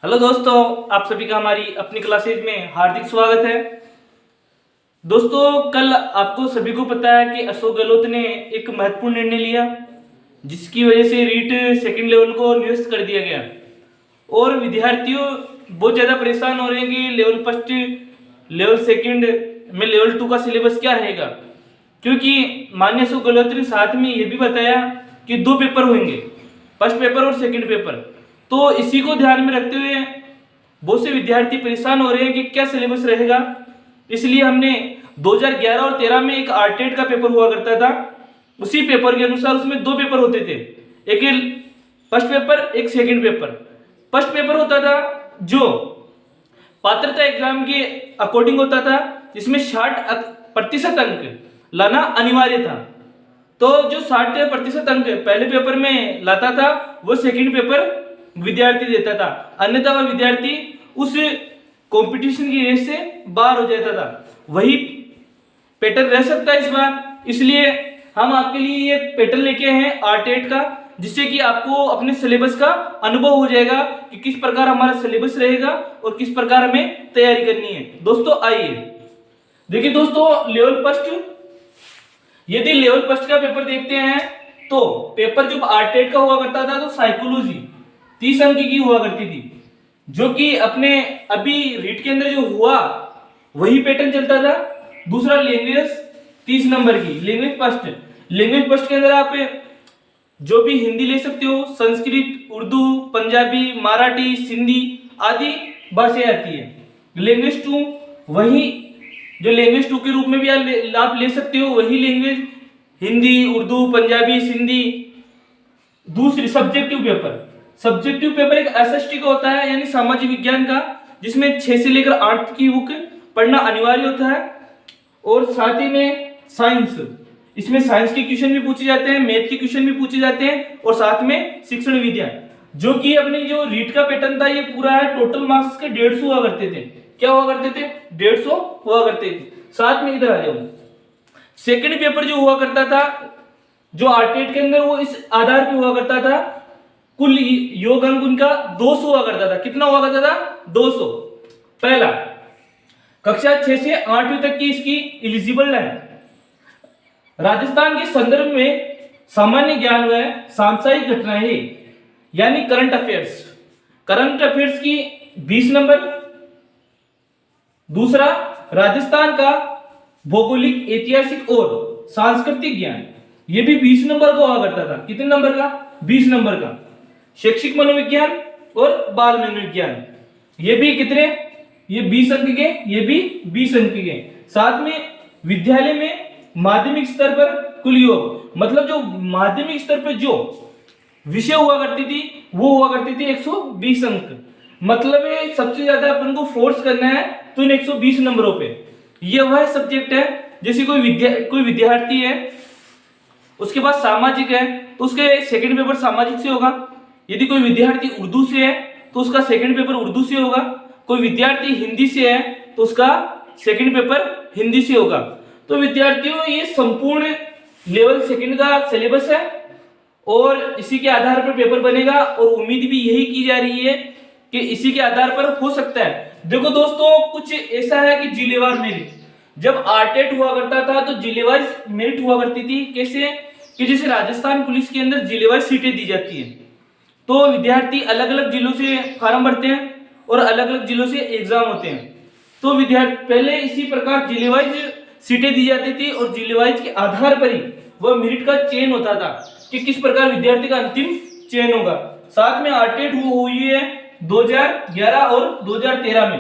Hello दोस्तों, आप सभी का हमारी अपनी क्लासेज में हार्दिक स्वागत है। दोस्तों, कल आपको सभी को पता है कि अशोक गहलोत ने एक महत्वपूर्ण निर्णय लिया, जिसकी वजह से रीट सेकंड लेवल को निरस्त कर दिया गया और विद्यार्थियों बहुत ज़्यादा परेशान हो रहे हैं कि लेवल फर्स्ट, लेवल सेकंड में लेवल 2 का सिलेबस क्या रहेगा। क्योंकि माननीय अशोक गहलोत ने साथ में ये भी बताया कि 2 पेपर होंगे, फर्स्ट पेपर और सेकंड पेपर। तो इसी को ध्यान में रखते हुए बहुत से विद्यार्थी परेशान हो रहे हैं कि क्या सिलेबस रहेगा। इसलिए हमने 2011 और 13 में एक आरटेट का पेपर हुआ करता था, उसी पेपर के अनुसार उसमें 2 पेपर होते थे, एक फर्स्ट पेपर एक सेकंड पेपर। फर्स्ट पेपर होता था जो पात्रता एग्जाम के अकॉर्डिंग होता था, जिसमें 60% अंक लाना अनिवार्य था। तो जो 60% अंक पहले पेपर में लाता था वो सेकंड पेपर विद्यार्थी देता था, अन्यथा वह विद्यार्थी उस कंपटीशन की रेस से बाहर हो जाता था। वही पैटर्न रह सकता है इस बार, इसलिए हम आपके लिए ये पैटर्न लेके आए हैं आरटेट का, जिससे कि आपको अपने सिलेबस का अनुभव हो जाएगा कि किस प्रकार हमारा सिलेबस रहेगा और किस प्रकार हमें तैयारी करनी है। दोस्तों आइए देखिए। दोस्तों, लेवल फर्स्ट, यदि लेवल फर्स्ट का पेपर देखते हैं तो पेपर जो आरटेट का हुआ करता था तो साइकोलॉजी 30 अंक की हुआ करती थी, जो कि अपने अभी रीट के अंदर जो हुआ वही पैटर्न चलता था। दूसरा लैंग्वेज 30 नंबर की, लैंग्वेज फर्स्ट के अंदर आप जो भी हिंदी ले सकते हो, संस्कृत, उर्दू, पंजाबी, मराठी, सिंधी आदि भाषाएं आती है। लैंग्वेज 2 वही जो लैंग्वेज 2 के रूप में भी आप ले सकते हो, वही लैंग्वेज हिंदी, उर्दू, पंजाबी, सिंधी। दूसरी सब्जेक्टिव पेपर एक एसएसटी का होता है, यानी सामाजिक विज्ञान का, जिसमें 6 से लेकर 8 की बुक पढ़ना अनिवार्य होता है। और साथ ही में साइंस, इसमें साइंस के क्वेश्चन भी पूछे जाते हैं, मैथ के क्वेश्चन भी पूछे जाते हैं, और साथ में शिक्षण विद्या, जो कि अपनी जो रीट का पैटर्न था ये पूरा है। टोटल मार्क्स के 150 हुआ करते थे। क्या हुआ करते थे? 150 हुआ करते थे। साथ में इधर आ जाओ, सेकेंड पेपर जो हुआ करता था जो आरटेट के अंदर, वो इस आधार पे हुआ करता था, कुल योग अंक उनका 200 हुआ करता था। कितना हुआ करता था? 200। पहला, कक्षा 6 से 8वीं तक की इसकी एलिजिबल है। राजस्थान के संदर्भ में सामान्य ज्ञान व सांसारिक घटनाएं, यानी करंट अफेयर्स की 20 नंबर। दूसरा, राजस्थान का भौगोलिक, ऐतिहासिक और सांस्कृतिक ज्ञान, यह भी 20 नंबर का हुआ करता था। कितने नंबर का? 20 नंबर का। शैक्षिक मनोविज्ञान और बाल मनोविज्ञान, ये भी कितने? ये 20 अंक के, ये भी 20 अंक के। साथ में विद्यालय में माध्यमिक स्तर पर कुल योग, मतलब जो माध्यमिक स्तर पर जो विषय हुआ करती थी वो हुआ करती थी 120 अंक। मतलब ये सबसे ज्यादा अपन को फोर्स करना है तो इन 120 नंबरों पे। ये वह सब्जेक्ट है, जैसे कोई विद्यार्थी है, उसके पास सामाजिक है तो उसके सेकंड पेपर सामाजिक से होगा। यदि कोई विद्यार्थी उर्दू से है तो उसका सेकंड पेपर उर्दू से होगा। कोई विद्यार्थी हिंदी से है तो उसका सेकंड पेपर हिंदी से होगा। तो विद्यार्थियों, ये संपूर्ण लेवल सेकंड का सिलेबस है और इसी के आधार पर पेपर बनेगा, और उम्मीद भी यही की जा रही है कि इसी के आधार पर हो सकता है। देखो दोस्तों, कुछ ऐसा है कि जिलेवार मेरिट, जब आरटेट हुआ करता था तो जिलेवार मेरिट हुआ करती थी। कैसे? कि जैसे राजस्थान पुलिस के अंदर जिलेवार सीटें दी जाती है, तो विद्यार्थी अलग अलग जिलों से फॉर्म भरते हैं और अलग अलग जिलों से एग्जाम होते हैं। तो विद्यार्थी पहले इसी प्रकार जिलेवाइज सीटें दी जाती थी और जिलेवाइज के आधार पर ही वह मेरिट का चयन होता था कि किस प्रकार विद्यार्थी का अंतिम चयन होगा। साथ में आरटेट हुई है 2011 और 2013 में।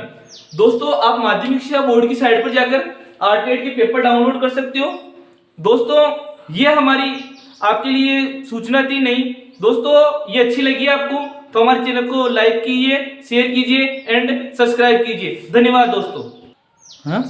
दोस्तों, आप माध्यमिक शिक्षा बोर्ड की साइट पर जाकर आरटेट के पेपर डाउनलोड कर सकते हो। दोस्तों, ये हमारी आपके लिए सूचना थी। नहीं दोस्तों, ये अच्छी लगी आपको तो हमारे चैनल को लाइक कीजिए, शेयर कीजिए एंड सब्सक्राइब कीजिए। धन्यवाद दोस्तों। हाँ।